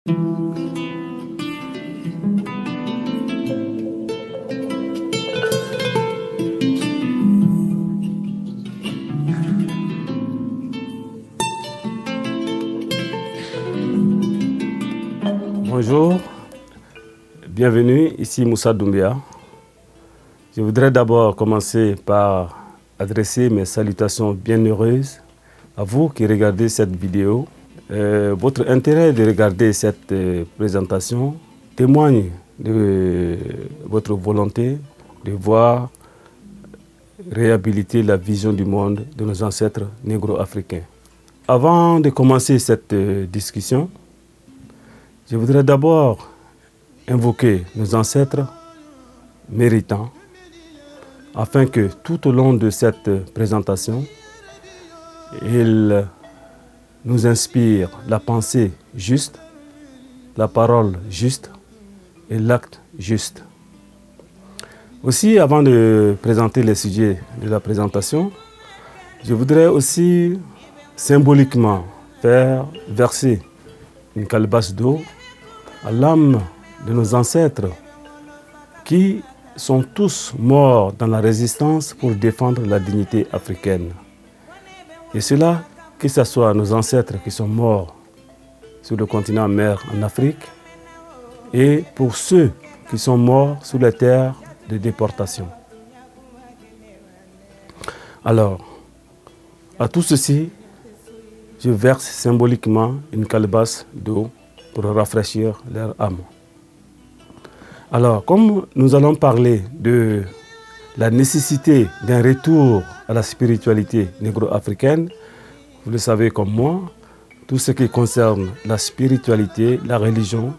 Bonjour, bienvenue, ici Moussa Doumbia. Je voudrais d'abord commencer par adresser mes salutations bienheureuses à vous qui regardez cette vidéo. Votre intérêt de regarder cette présentation témoigne de votre volonté de voir réhabiliter la vision du monde de nos ancêtres négro-africains. Avant de commencer cette discussion, je voudrais d'abord invoquer nos ancêtres méritants afin que tout au long de cette présentation, ils nous inspirent la pensée juste, la parole juste et l'acte juste. Aussi, avant de présenter les sujets de la présentation, je voudrais aussi symboliquement faire verser une calebasse d'eau à l'âme de nos ancêtres qui sont tous morts dans la résistance pour défendre la dignité africaine. Et cela, que ce soit nos ancêtres qui sont morts sur le continent mère en Afrique et pour ceux qui sont morts sur les terres de déportation. Alors, à tout ceci, je verse symboliquement une calebasse d'eau pour rafraîchir leur âme. Alors, comme nous allons parler de la nécessité d'un retour à la spiritualité négro-africaine, vous le savez comme moi, tout ce qui concerne la spiritualité, la religion,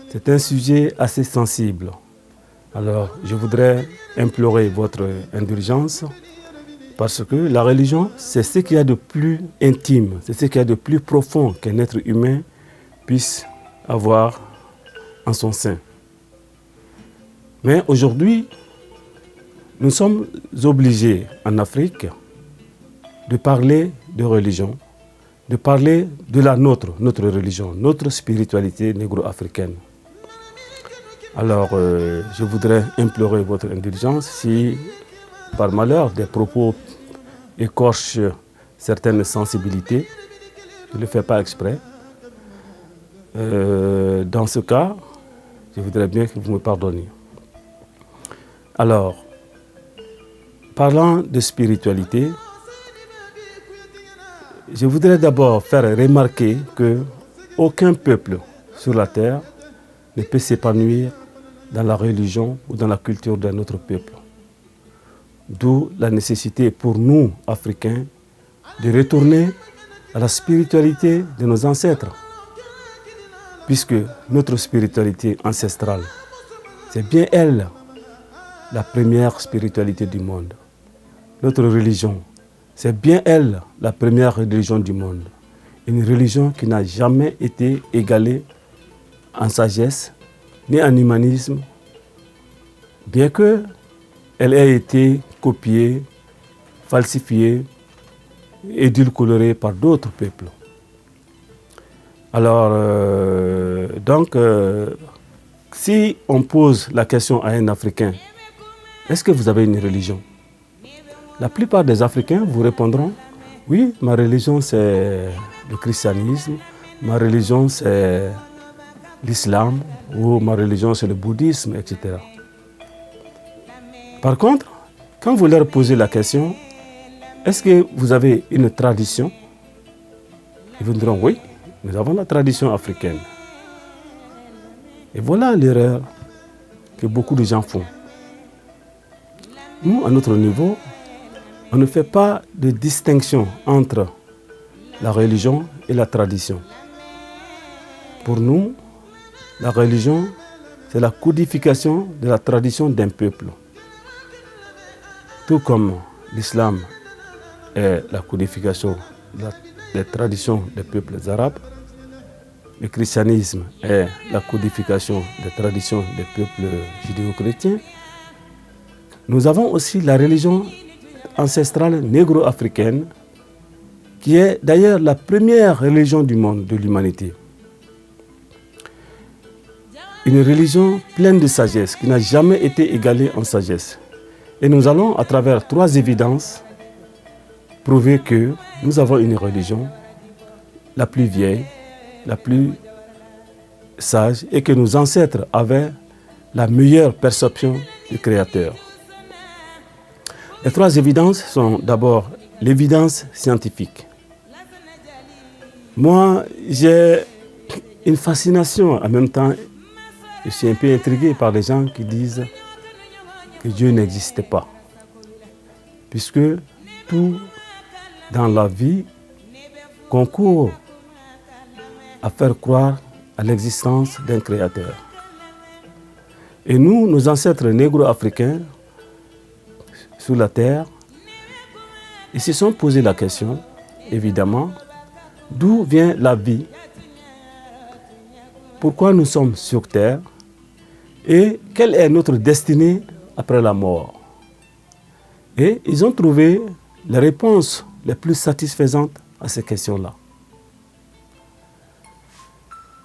c'est un sujet assez sensible. Alors, je voudrais implorer votre indulgence parce que la religion, c'est ce qu'il y a de plus intime, c'est ce qu'il y a de plus profond qu'un être humain puisse avoir en son sein. Mais aujourd'hui, nous sommes obligés en Afrique de parler de religion, de parler de notre religion, notre spiritualité négro-africaine. Alors, je voudrais implorer votre indulgence si, par malheur, des propos écorchent certaines sensibilités. Je ne le fais pas exprès. Dans ce cas, je voudrais bien que vous me pardonniez. Alors, parlant de spiritualité, je voudrais d'abord faire remarquer qu'aucun peuple sur la terre ne peut s'épanouir dans la religion ou dans la culture d'un autre peuple. D'où la nécessité pour nous, Africains, de retourner à la spiritualité de nos ancêtres. Puisque notre spiritualité ancestrale, c'est bien elle, la première spiritualité du monde. Notre religion, c'est bien elle, la première religion du monde. Une religion qui n'a jamais été égalée en sagesse, ni en humanisme, bien qu'elle ait été copiée, falsifiée, édulcorée par d'autres peuples. Alors, si on pose la question à un Africain, est-ce que vous avez une religion? La plupart des Africains vous répondront, oui, ma religion c'est le christianisme, ma religion c'est l'islam, ou ma religion c'est le bouddhisme, etc. Par contre, quand vous leur posez la question, est-ce que vous avez une tradition? Ils vous diront, oui, nous avons la tradition africaine. Et voilà l'erreur que beaucoup de gens font. Nous, à notre niveau, on ne fait pas de distinction entre la religion et la tradition. Pour nous, la religion, c'est la codification de la tradition d'un peuple. Tout comme l'islam est la codification des traditions des peuples arabes, le christianisme est la codification des traditions des peuples judéo-chrétiens. Nous avons aussi la religion ancestrale négro-africaine, qui est d'ailleurs la première religion du monde, de l'humanité. une religion pleine de sagesse, qui n'a jamais été égalée en sagesse. Et nous allons, à travers 3 évidences, prouver que nous avons une religion la plus vieille, la plus sage, et que nos ancêtres avaient la meilleure perception du Créateur. Les 3 évidences sont d'abord l'évidence scientifique. Moi, j'ai une fascination, en même temps, je suis un peu intrigué par les gens qui disent que Dieu n'existait pas. Puisque tout dans la vie concourt à faire croire à l'existence d'un Créateur. Et nous, nos ancêtres négro-africains, sur la terre, ils se sont posé la question, évidemment, d'où vient la vie, pourquoi nous sommes sur terre et quelle est notre destinée après la mort. Et ils ont trouvé les réponses les plus satisfaisantes à ces questions-là.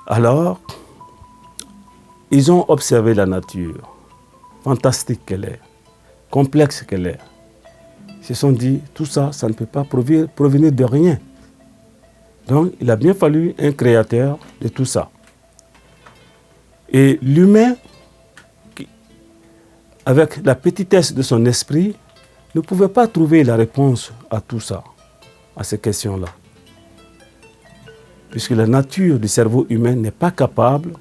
Alors, ils ont observé la nature, fantastique qu'elle est, complexe qu'elle est. Ils se sont dit, tout ça, ça ne peut pas provenir de rien. Donc, il a bien fallu un créateur de tout ça. Et l'humain, avec la petitesse de son esprit, ne pouvait pas trouver la réponse à tout ça, à ces questions-là. Puisque la nature du cerveau humain n'est pas capable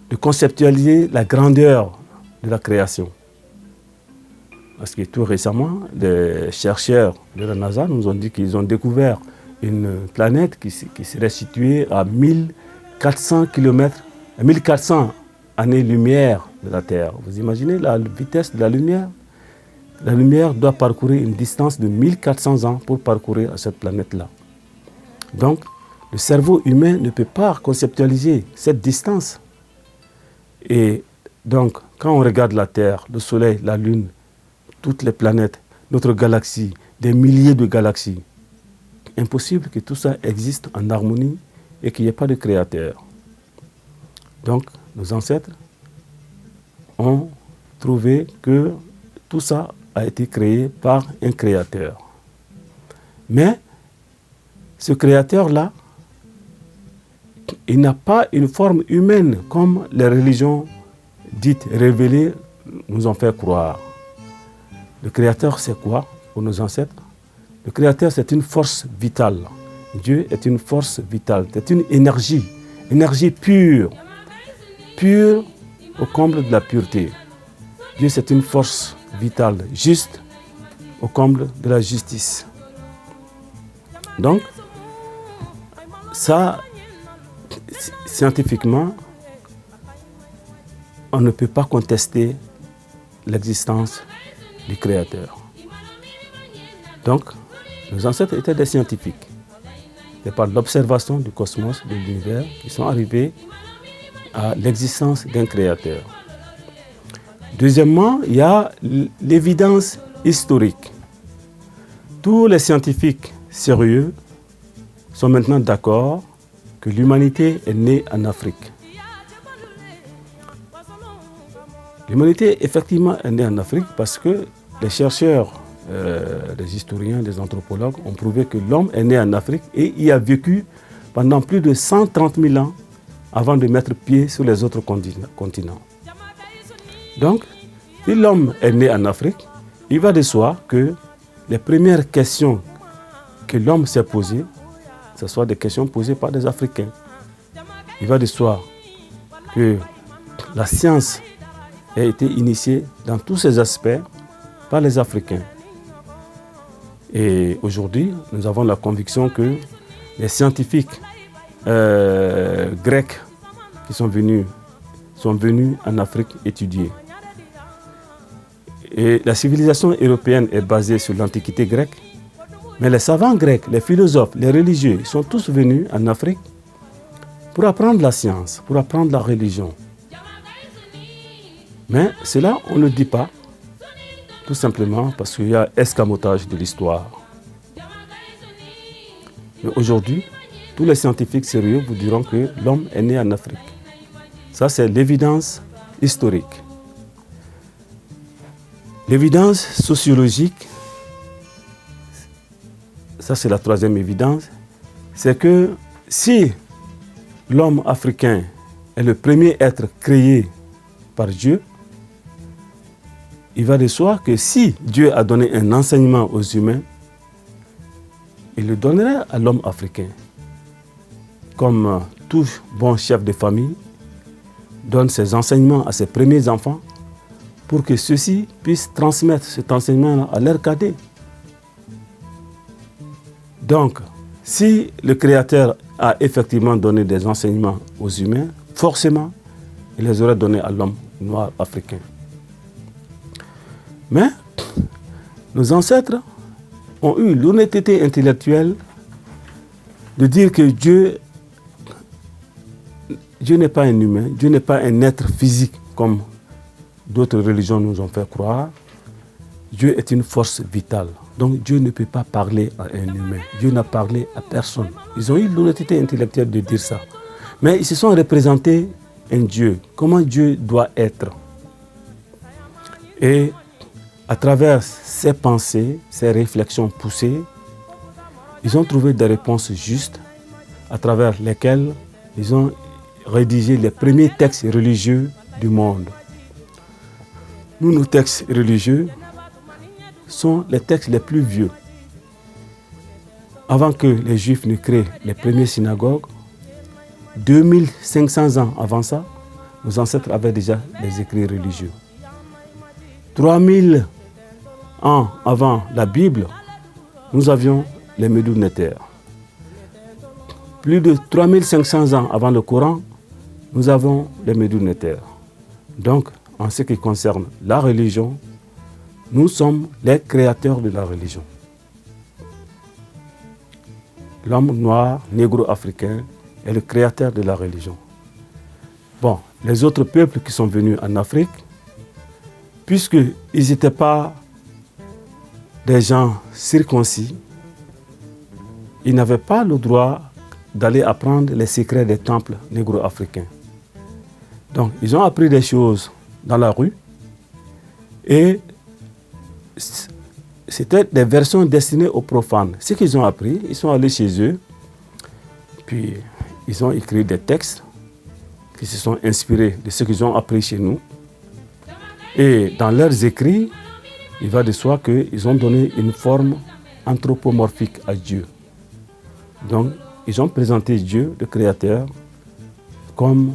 de conceptualiser la grandeur de la création. Parce que tout récemment, les chercheurs de la NASA nous ont dit qu'ils ont découvert une planète qui serait située à 1400 km, 1400 années-lumière de la Terre. Vous imaginez la vitesse de la lumière? La lumière doit parcourir une distance de 1400 ans pour parcourir cette planète-là. Donc, le cerveau humain ne peut pas conceptualiser cette distance. Et donc, quand on regarde la Terre, le Soleil, la Lune, toutes les planètes, notre galaxie, des milliers de galaxies, impossible que tout ça existe en harmonie et qu'il n'y ait pas de créateur. Donc, nos ancêtres ont trouvé que tout ça a été créé par un créateur. Mais ce créateur-là, il n'a pas une forme humaine comme les religions dites révélées nous ont fait croire. Le Créateur, c'est quoi pour nos ancêtres? Le Créateur, c'est une force vitale. Dieu est une force vitale, c'est une énergie pure, pure au comble de la pureté. Dieu, c'est une force vitale, juste au comble de la justice. Donc, ça, scientifiquement, on ne peut pas contester l'existence du Créateur. Donc, nos ancêtres étaient des scientifiques. C'est par l'observation du cosmos, de l'univers, qu'ils sont arrivés à l'existence d'un Créateur. Deuxièmement, il y a l'évidence historique. Tous les scientifiques sérieux sont maintenant d'accord que l'humanité est née en Afrique. L'humanité, effectivement, est née en Afrique parce que les chercheurs, les historiens, les anthropologues ont prouvé que l'homme est né en Afrique et y a vécu pendant plus de 130 000 ans avant de mettre pied sur les autres continents. Donc, si l'homme est né en Afrique, il va de soi que les premières questions que l'homme s'est posées, ce sont des questions posées par des Africains. Il va de soi que la science a été initiée dans tous ses aspects par les Africains. Et aujourd'hui, nous avons la conviction que les scientifiques grecs qui sont venus en Afrique étudier. Et la civilisation européenne est basée sur l'Antiquité grecque, mais les savants grecs, les philosophes, les religieux sont tous venus en Afrique pour apprendre la science, pour apprendre la religion. Mais cela, on ne le dit pas, tout simplement parce qu'il y a escamotage de l'histoire. Mais aujourd'hui, tous les scientifiques sérieux vous diront que l'homme est né en Afrique. Ça, c'est l'évidence historique. L'évidence sociologique, ça c'est la troisième évidence, c'est que si l'homme africain est le premier être créé par Dieu, il va de soi que si Dieu a donné un enseignement aux humains, il le donnerait à l'homme africain. Comme tout bon chef de famille donne ses enseignements à ses premiers enfants pour que ceux-ci puissent transmettre cet enseignement à leurs cadets. Donc, si le Créateur a effectivement donné des enseignements aux humains, forcément, il les aurait donnés à l'homme noir africain. Mais nos ancêtres ont eu l'honnêteté intellectuelle de dire que Dieu n'est pas un humain, Dieu n'est pas un être physique comme d'autres religions nous ont fait croire. Dieu est une force vitale. Donc Dieu ne peut pas parler à un humain. Dieu n'a parlé à personne. Ils ont eu l'honnêteté intellectuelle de dire ça. Mais ils se sont représentés un Dieu. Comment Dieu doit être. Et à travers ces pensées, ces réflexions poussées, ils ont trouvé des réponses justes à travers lesquelles ils ont rédigé les premiers textes religieux du monde. Nous, nos textes religieux sont les textes les plus vieux. Avant que les Juifs ne créent les premières synagogues, 2500 ans avant ça, nos ancêtres avaient déjà des écrits religieux. 3000 ans avant la Bible, nous avions les Médounétaires. Plus de 3500 ans avant le Coran, nous avons les Médounétaires. Donc, en ce qui concerne la religion, nous sommes les créateurs de la religion. L'homme noir, négro-africain, est le créateur de la religion. Bon, les autres peuples qui sont venus en Afrique, puisqu'ils n'étaient pas des gens circoncis, ils n'avaient pas le droit d'aller apprendre les secrets des temples négro-africains. Donc, ils ont appris des choses dans la rue et c'était des versions destinées aux profanes. Ce qu'ils ont appris, ils sont allés chez eux, puis ils ont écrit des textes qui se sont inspirés de ce qu'ils ont appris chez nous. Et dans leurs écrits, il va de soi qu'ils ont donné une forme anthropomorphique à Dieu. Donc, ils ont présenté Dieu, le Créateur, comme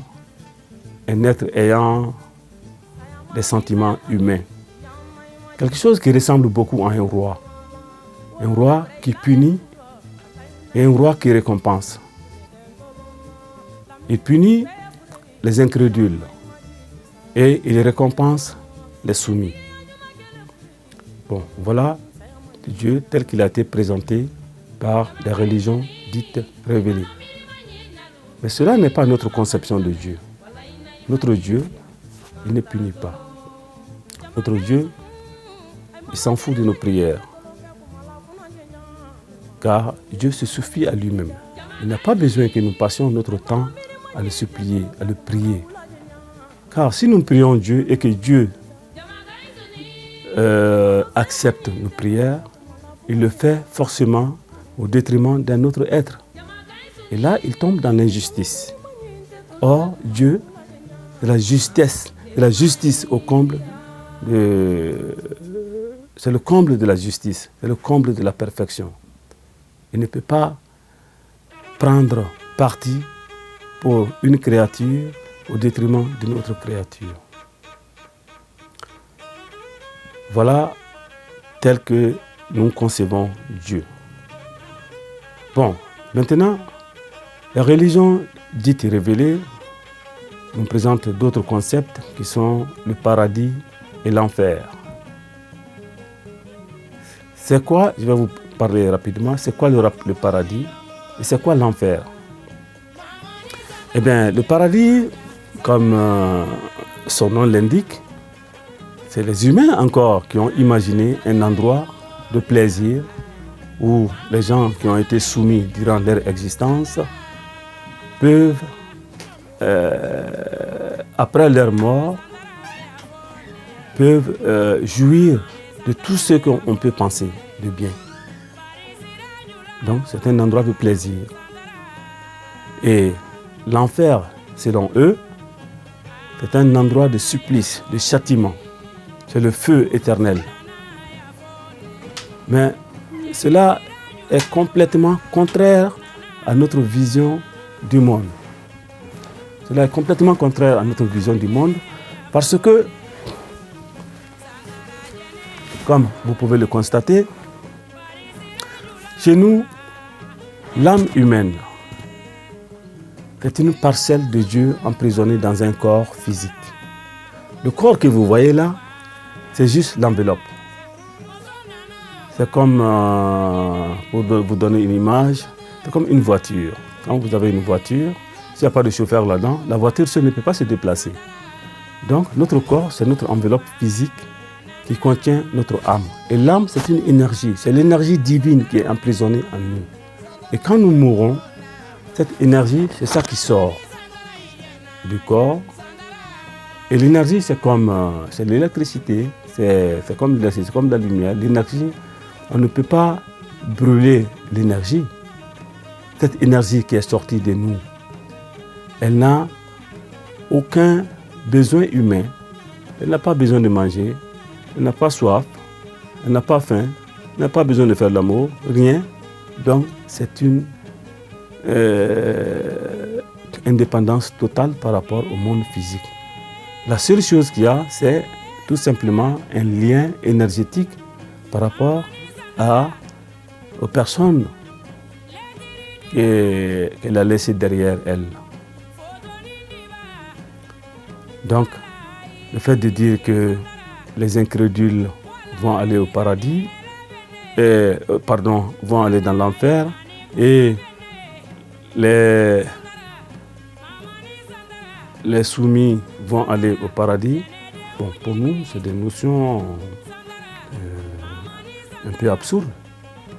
un être ayant des sentiments humains. Quelque chose qui ressemble beaucoup à un roi. Un roi qui punit et un roi qui récompense. Il punit les incrédules et il récompense les soumis. Bon, voilà Dieu tel qu'il a été présenté par les religions dites révélées. Mais cela n'est pas notre conception de Dieu. Notre Dieu, il ne punit pas. Notre Dieu, il s'en fout de nos prières. Car Dieu se suffit à lui-même. Il n'a pas besoin que nous passions notre temps à le supplier, à le prier. Car si nous prions Dieu et que Dieu accepte nos prières, il le fait forcément au détriment d'un autre être. Et là, il tombe dans l'injustice. Or, Dieu, c'est la justice au comble c'est le comble de la justice, c'est le comble de la perfection. Il ne peut pas prendre parti pour une créature au détriment d'une autre créature. Voilà tel que nous concevons Dieu. Bon, maintenant, la religion dite révélée nous présente d'autres concepts qui sont le paradis et l'enfer. C'est quoi, je vais vous parler rapidement, c'est quoi le paradis et c'est quoi l'enfer? Eh bien, le paradis, comme son nom l'indique, c'est les humains encore qui ont imaginé un endroit de plaisir où les gens qui ont été soumis durant leur existence peuvent après leur mort, peuvent jouir de tout ce qu'on peut penser de bien. Donc, c'est un endroit de plaisir. Et l'enfer, selon eux, c'est un endroit de supplice, de châtiment. C'est le feu éternel. Mais cela est complètement contraire à notre vision du monde. Cela est complètement contraire à notre vision du monde parce que, comme vous pouvez le constater, chez nous, l'âme humaine est une parcelle de Dieu emprisonnée dans un corps physique. Le corps que vous voyez là, c'est juste l'enveloppe. C'est comme, pour vous donner une image, c'est comme une voiture. Quand vous avez une voiture, s'il n'y a pas de chauffeur là-dedans, la voiture ne peut pas se déplacer. Donc notre corps, c'est notre enveloppe physique qui contient notre âme. Et l'âme, c'est une énergie, c'est l'énergie divine qui est emprisonnée en nous. Et quand nous mourrons, cette énergie, c'est ça qui sort du corps. Et l'énergie, c'est comme c'est l'électricité, c'est comme la lumière. L'énergie, on ne peut pas brûler l'énergie. Cette énergie qui est sortie de nous, elle n'a aucun besoin humain. Elle n'a pas besoin de manger, elle n'a pas soif, elle n'a pas faim, elle n'a pas besoin de faire l'amour, rien. Donc, c'est une indépendance totale par rapport au monde physique. La seule chose qu'il y a, c'est tout simplement un lien énergétique par rapport aux personnes qu'elle a laissées derrière elle. Donc, le fait de dire que les incrédules vont aller au paradis, vont aller dans l'enfer, et les soumis vont aller au paradis, bon, pour nous, c'est des notions un peu absurdes,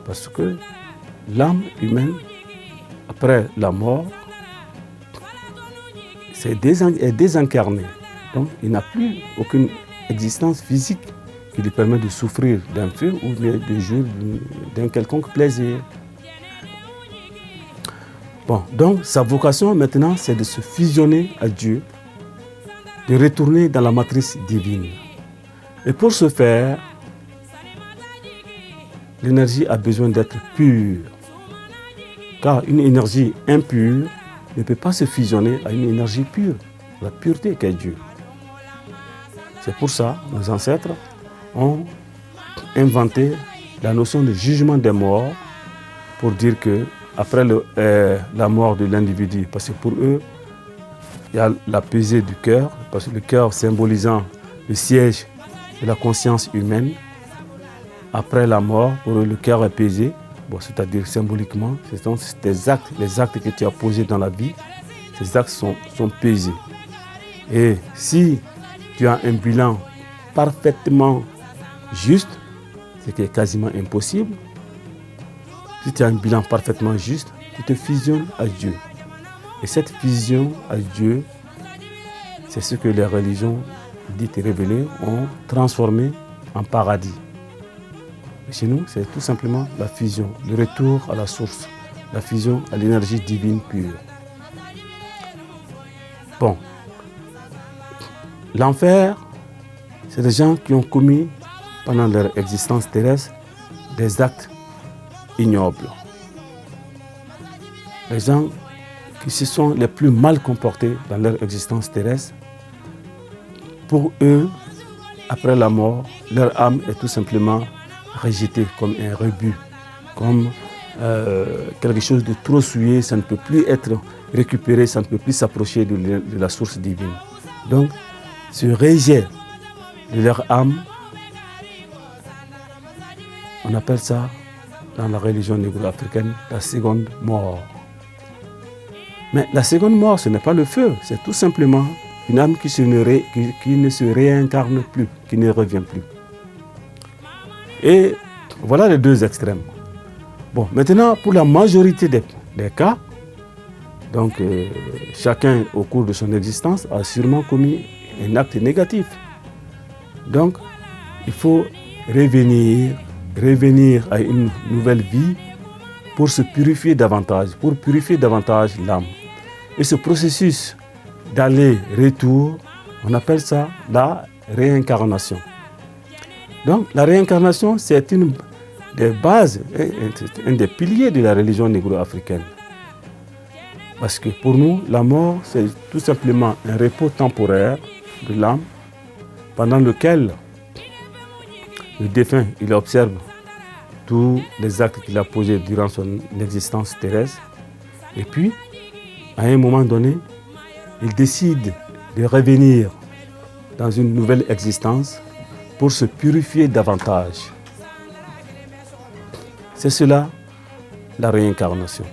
parce que l'âme humaine, après la mort, est désincarnée. Donc, il n'a plus aucune existence physique qui lui permet de souffrir d'un feu ou de jouir d'un quelconque plaisir. Bon, donc sa vocation maintenant, c'est de se fusionner à Dieu, de retourner dans la matrice divine. Et pour ce faire, l'énergie a besoin d'être pure. Car une énergie impure ne peut pas se fusionner à une énergie pure, la pureté qu'est Dieu. C'est pour ça que nos ancêtres ont inventé la notion de jugement des morts pour dire que après la mort de l'individu, parce que pour eux, il y a la pesée du cœur, parce que le cœur symbolisant le siège de la conscience humaine. Après la mort, pour eux, le cœur est pesé, bon, c'est-à-dire symboliquement, ce sont tes actes, les actes que tu as posés dans la vie, ces actes sont pesés. Et si tu as un bilan parfaitement juste, ce qui est quasiment impossible, si tu as un bilan parfaitement juste, tu te fusionnes à Dieu. Et cette fusion à Dieu, c'est ce que les religions dites et révélées ont transformé en paradis. Et chez nous, c'est tout simplement la fusion, le retour à la source, la fusion à l'énergie divine pure. Bon, l'enfer, c'est des gens qui ont commis pendant leur existence terrestre des actes ignobles. Les gens qui se sont les plus mal comportés dans leur existence terrestre, pour eux, après la mort, leur âme est tout simplement rejetée comme un rebut, comme quelque chose de trop souillé, ça ne peut plus être récupéré, ça ne peut plus s'approcher de la source divine. Donc, ce rejet de leur âme, on appelle ça, dans la religion négro-africaine, la seconde mort. Mais la seconde mort, ce n'est pas le feu, c'est tout simplement une âme qui ne se réincarne plus, qui ne revient plus. Et voilà les deux extrêmes. Bon, maintenant, pour la majorité des cas, Donc, chacun, au cours de son existence, a sûrement commis un acte négatif. Donc, il faut revenir à une nouvelle vie pour se purifier davantage, pour purifier davantage l'âme. Et ce processus d'aller-retour, on appelle ça la réincarnation. Donc, la réincarnation, c'est une des bases, un des piliers de la religion négro-africaine. Parce que pour nous, la mort, c'est tout simplement un repos temporaire de l'âme pendant lequel le défunt, il observe tous les actes qu'il a posés durant son existence terrestre. Et puis, à un moment donné, il décide de revenir dans une nouvelle existence pour se purifier davantage. C'est cela, la réincarnation.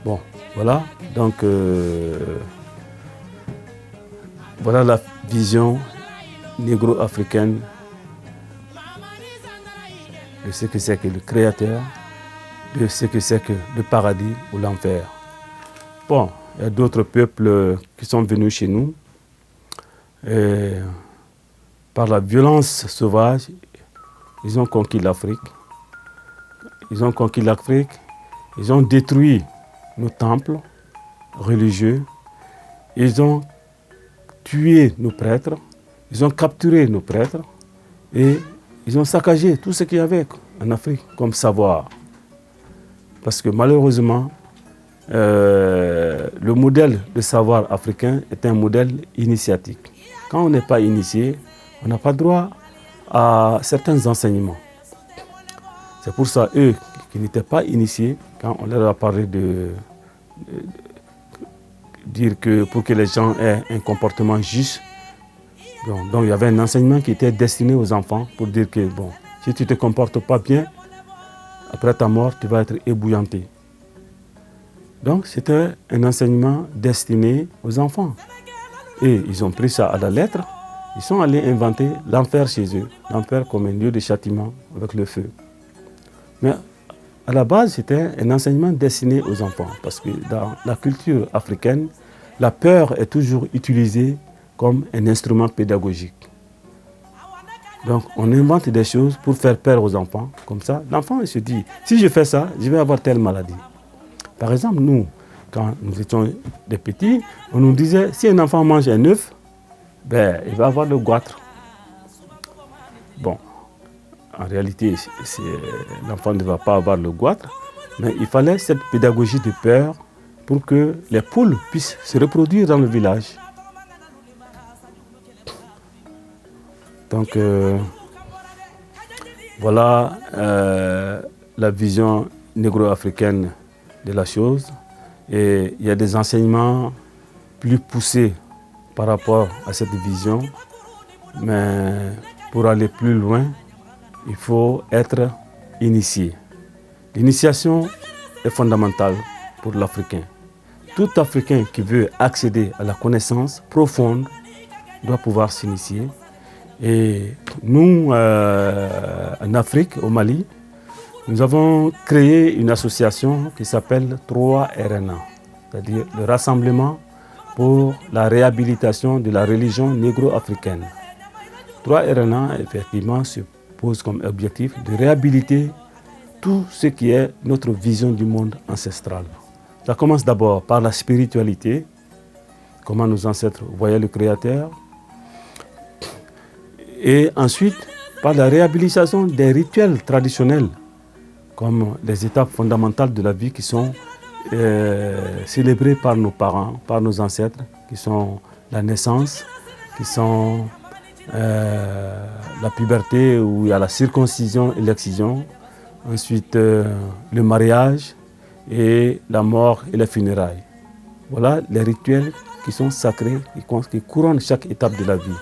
Bon, voilà. Donc, voilà la vision négro-africaine de ce que c'est que le Créateur, de ce que c'est que le paradis ou l'enfer. Bon, il y a d'autres peuples qui sont venus chez nous. Et par la violence sauvage, ils ont conquis l'Afrique. Ils ont conquis l'Afrique. Ils ont détruit nos temples religieux. Ils ont tué nos prêtres. Ils ont capturé nos prêtres. Et ils ont saccagé tout ce qu'il y avait en Afrique comme savoir. Parce que malheureusement, le modèle de savoir africain est un modèle initiatique. Quand on n'est pas initié, on n'a pas droit à certains enseignements. C'est pour ça, eux qui n'étaient pas initiés, quand on leur a parlé de dire que pour que les gens aient un comportement juste, donc il y avait un enseignement qui était destiné aux enfants pour dire que bon, si tu ne te comportes pas bien, après ta mort, tu vas être ébouillanté. Donc c'était un enseignement destiné aux enfants. Et ils ont pris ça à la lettre. Ils sont allés inventer l'enfer chez eux. L'enfer comme un lieu de châtiment avec le feu. Mais à la base, c'était un enseignement destiné aux enfants. Parce que dans la culture africaine, la peur est toujours utilisée comme un instrument pédagogique. Donc on invente des choses pour faire peur aux enfants. Comme ça, l'enfant il se dit, si je fais ça, je vais avoir telle maladie. Par exemple, nous, quand nous étions des petits, on nous disait, si un enfant mange un œuf, ben, il va avoir le goitre. Bon, en réalité, l'enfant ne va pas avoir le goitre, mais il fallait cette pédagogie de peur pour que les poules puissent se reproduire dans le village. Donc, voilà la vision négro-africaine de la chose. Et il y a des enseignements plus poussés par rapport à cette vision. Mais pour aller plus loin, il faut être initié. L'initiation est fondamentale pour l'Africain. Tout Africain qui veut accéder à la connaissance profonde doit pouvoir s'initier. Et nous, en Afrique, au Mali, nous avons créé une association qui s'appelle 3RNA, c'est-à-dire le Rassemblement pour la réhabilitation de la religion négro-africaine. 3RNA, effectivement, se pose comme objectif de réhabiliter tout ce qui est notre vision du monde ancestral. Ça commence d'abord par la spiritualité, comment nos ancêtres voyaient le Créateur, et ensuite par la réhabilitation des rituels traditionnels, comme les étapes fondamentales de la vie qui sont célébrées par nos parents, par nos ancêtres, qui sont la naissance, qui sont la puberté où il y a la circoncision et l'excision, ensuite le mariage et la mort et les funérailles. Voilà les rituels qui sont sacrés, qui couronnent chaque étape de la vie.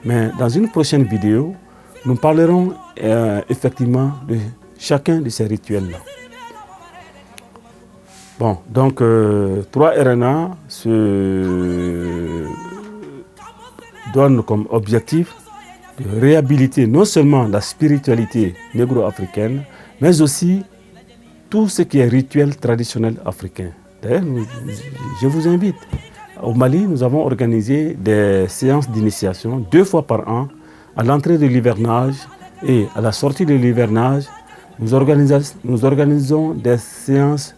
Mais dans une prochaine vidéo, nous parlerons effectivement de chacun de ces rituels-là. Bon, donc 3RNA se donne comme objectif de réhabiliter non seulement la spiritualité négro-africaine, mais aussi tout ce qui est rituel traditionnel africain. D'ailleurs, je vous invite. Au Mali, nous avons organisé des séances d'initiation 2 fois par an, à l'entrée de l'hivernage et à la sortie de l'hivernage. Nous organisons des séances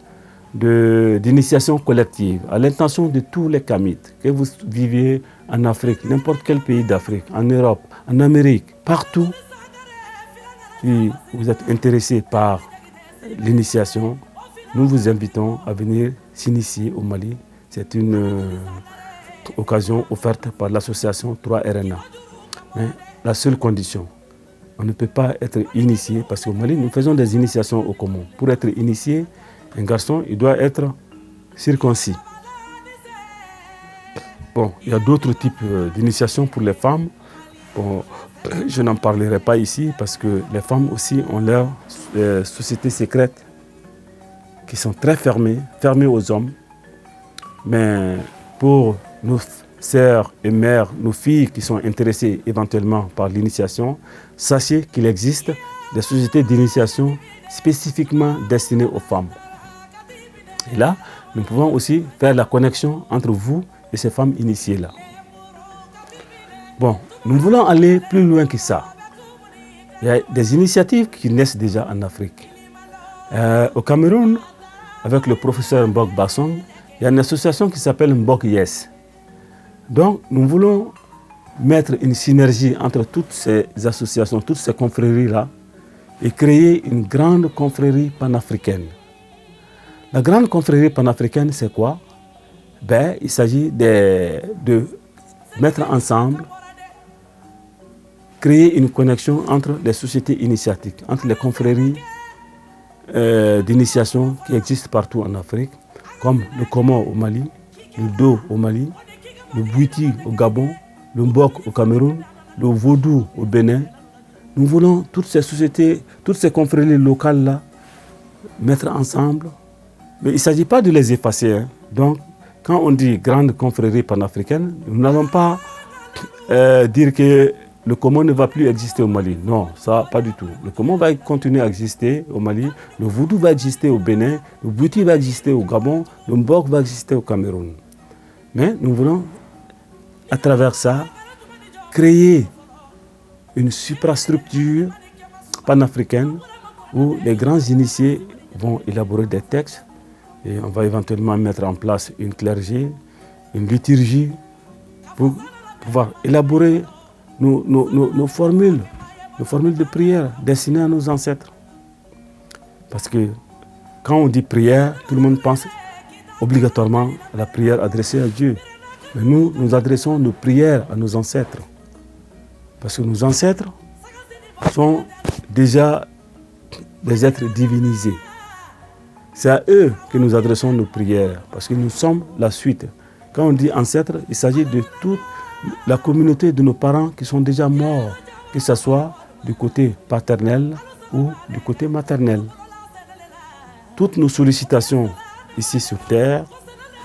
d'initiation collective à l'intention de tous les Kamites, que vous viviez en Afrique, n'importe quel pays d'Afrique, en Europe, en Amérique, partout. Si vous êtes intéressé par l'initiation, nous vous invitons à venir s'initier au Mali. C'est une occasion offerte par l'association 3RNA. Mais la seule condition, on ne peut pas être initié, parce qu'au Mali, nous faisons des initiations au commun. Pour être initié, un garçon, il doit être circoncis. Bon, il y a d'autres types d'initiations pour les femmes. Bon, je n'en parlerai pas ici parce que les femmes aussi ont leurs sociétés secrètes qui sont très fermées aux hommes. Mais pour nos sœurs et mères, nos filles qui sont intéressées éventuellement par l'initiation, sachez qu'il existe des sociétés d'initiation spécifiquement destinées aux femmes. Et là, nous pouvons aussi faire la connexion entre vous et ces femmes initiées-là. Bon, nous voulons aller plus loin que ça. Il y a des initiatives qui naissent déjà en Afrique. Au Cameroun, avec le professeur Mbok Bassong, il y a une association qui s'appelle Mbok Yes. Donc, nous voulons mettre une synergie entre toutes ces associations, toutes ces confréries-là, et créer une grande confrérie panafricaine. La grande confrérie panafricaine, c'est quoi? Il s'agit de mettre ensemble, créer une connexion entre les sociétés initiatiques, entre les confréries d'initiation qui existent partout en Afrique, comme le Koma au Mali, le Do au Mali, le Bouiti au Gabon, le Mbok au Cameroun, le Vodou au Bénin. Nous voulons toutes ces sociétés, toutes ces confréries locales-là, mettre ensemble. Mais il ne s'agit pas de les effacer. Hein. Donc, quand on dit grande confrérie panafricaine, nous n'allons pas dire que le Koma ne va plus exister au Mali. Non, ça, pas du tout. Le Koma va continuer à exister au Mali, le Vodou va exister au Bénin, le Bouiti va exister au Gabon, le Mbok va exister au Cameroun. Mais nous voulons, à travers ça, créer une suprastructure panafricaine où les grands initiés vont élaborer des textes et on va éventuellement mettre en place une clergé, une liturgie pour pouvoir élaborer nos formules de prière destinées à nos ancêtres. Parce que quand on dit prière, tout le monde pense obligatoirement à la prière adressée à Dieu. Mais nous adressons nos prières à nos ancêtres. Parce que nos ancêtres sont déjà des êtres divinisés. C'est à eux que nous adressons nos prières, parce que nous sommes la suite. Quand on dit ancêtres, il s'agit de toute la communauté de nos parents qui sont déjà morts, que ce soit du côté paternel ou du côté maternel. Toutes nos sollicitations ici sur terre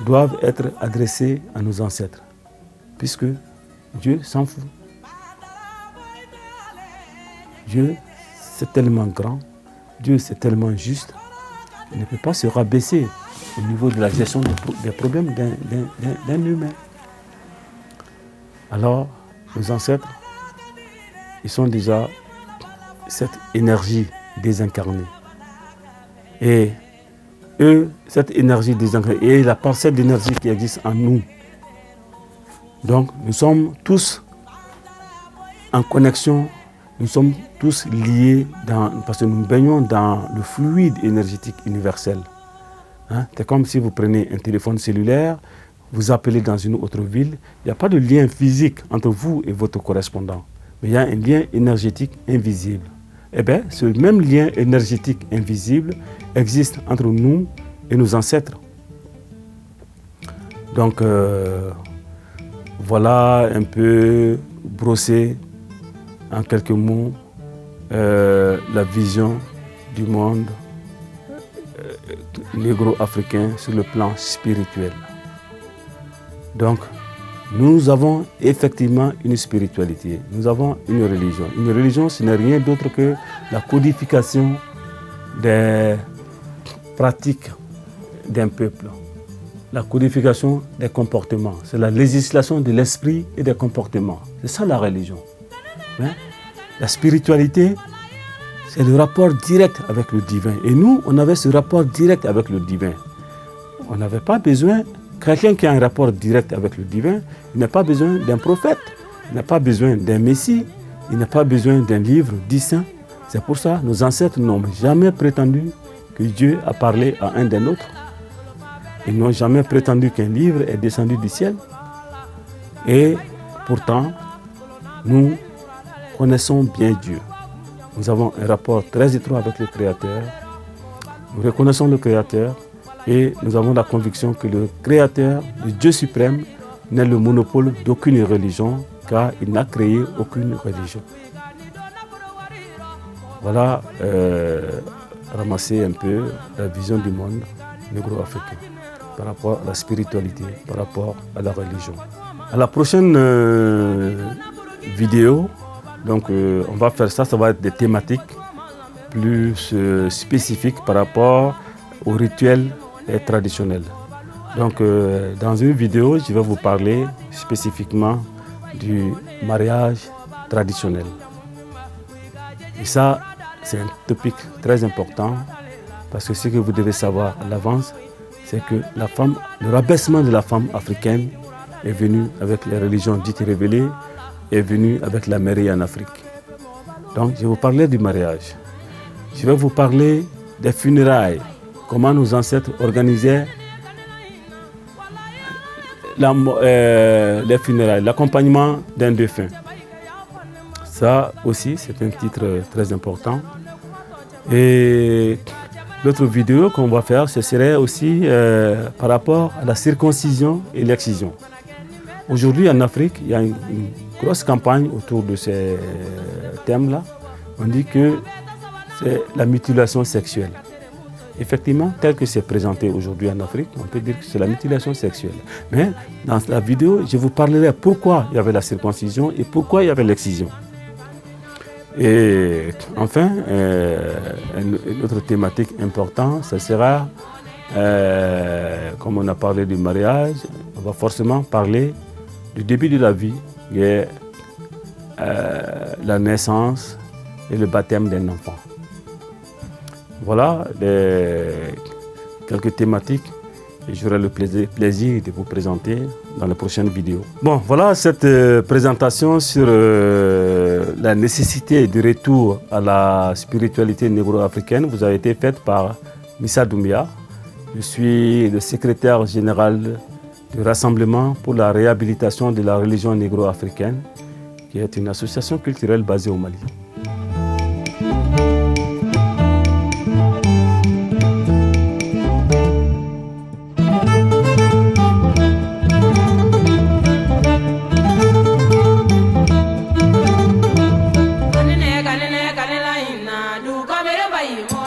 doivent être adressées à nos ancêtres, puisque Dieu s'en fout. Dieu, c'est tellement grand, Dieu, c'est tellement juste, il ne peut pas se rabaisser au niveau de la gestion des problèmes d'un humain. Alors, nos ancêtres, ils sont déjà cette énergie désincarnée. Et eux, cette énergie désincarnée, et la parcelle d'énergie qui existe en nous. Donc, nous sommes tous en connexion. Nous sommes tous liés parce que nous baignons dans le fluide énergétique universel. Hein? C'est comme si vous prenez un téléphone cellulaire, vous appelez dans une autre ville. Il n'y a pas de lien physique entre vous et votre correspondant. Mais il y a un lien énergétique invisible. Eh bien, ce même lien énergétique invisible existe entre nous et nos ancêtres. Donc, voilà un peu brossé en quelques mots, la vision du monde négro-africain sur le plan spirituel. Donc, nous avons effectivement une spiritualité, nous avons une religion. Une religion, ce n'est rien d'autre que la codification des pratique d'un peuple, la codification des comportements, c'est la législation de l'esprit et des comportements. C'est ça la religion. Hein? La spiritualité, c'est le rapport direct avec le divin. Et nous, on avait ce rapport direct avec le divin. On n'avait pas besoin, quelqu'un qui a un rapport direct avec le divin, il n'a pas besoin d'un prophète, il n'a pas besoin d'un messie, il n'a pas besoin d'un livre dit saint. C'est pour ça que nos ancêtres n'ont jamais prétendu que Dieu a parlé à un des nôtres. Ils n'ont jamais prétendu qu'un livre est descendu du ciel. Et pourtant, nous connaissons bien Dieu. Nous avons un rapport très étroit avec le Créateur. Nous reconnaissons le Créateur et nous avons la conviction que le Créateur, le Dieu suprême, n'est le monopole d'aucune religion, car il n'a créé aucune religion. Voilà, ramasser un peu la vision du monde négro-africain par rapport à la spiritualité, par rapport à la religion. À la prochaine vidéo, donc, on va faire ça, ça va être des thématiques plus spécifiques par rapport aux rituels traditionnels. Donc, dans une vidéo, je vais vous parler spécifiquement du mariage traditionnel. Et ça, c'est un topic très important parce que ce que vous devez savoir à l'avance, c'est que la femme, le rabaissement de la femme africaine est venu avec les religions dites révélées, est venu avec la mairie en Afrique. Donc, je vais vous parler du mariage. Je vais vous parler des funérailles, comment nos ancêtres organisaient les funérailles, l'accompagnement d'un défunt. Ça aussi, c'est un titre très important. Et l'autre vidéo qu'on va faire, ce serait aussi par rapport à la circoncision et l'excision. Aujourd'hui, en Afrique, il y a une grosse campagne autour de ces thèmes-là. On dit que c'est la mutilation sexuelle. Effectivement, tel que c'est présenté aujourd'hui en Afrique, on peut dire que c'est la mutilation sexuelle. Mais dans la vidéo, je vous parlerai pourquoi il y avait la circoncision et pourquoi il y avait l'excision. Et enfin, une autre thématique importante, ce sera, comme on a parlé du mariage, on va forcément parler du début de la vie, qui est la naissance et le baptême d'un enfant. Voilà quelques thématiques et j'aurai le plaisir de vous présenter dans les prochaines vidéos. Bon, voilà cette présentation sur la nécessité du retour à la spiritualité négro-africaine vous a été faite par Missa Doumbia. Je suis le secrétaire général du Rassemblement pour la réhabilitation de la religion négro-africaine, qui est une association culturelle basée au Mali. Du kamera bayi mo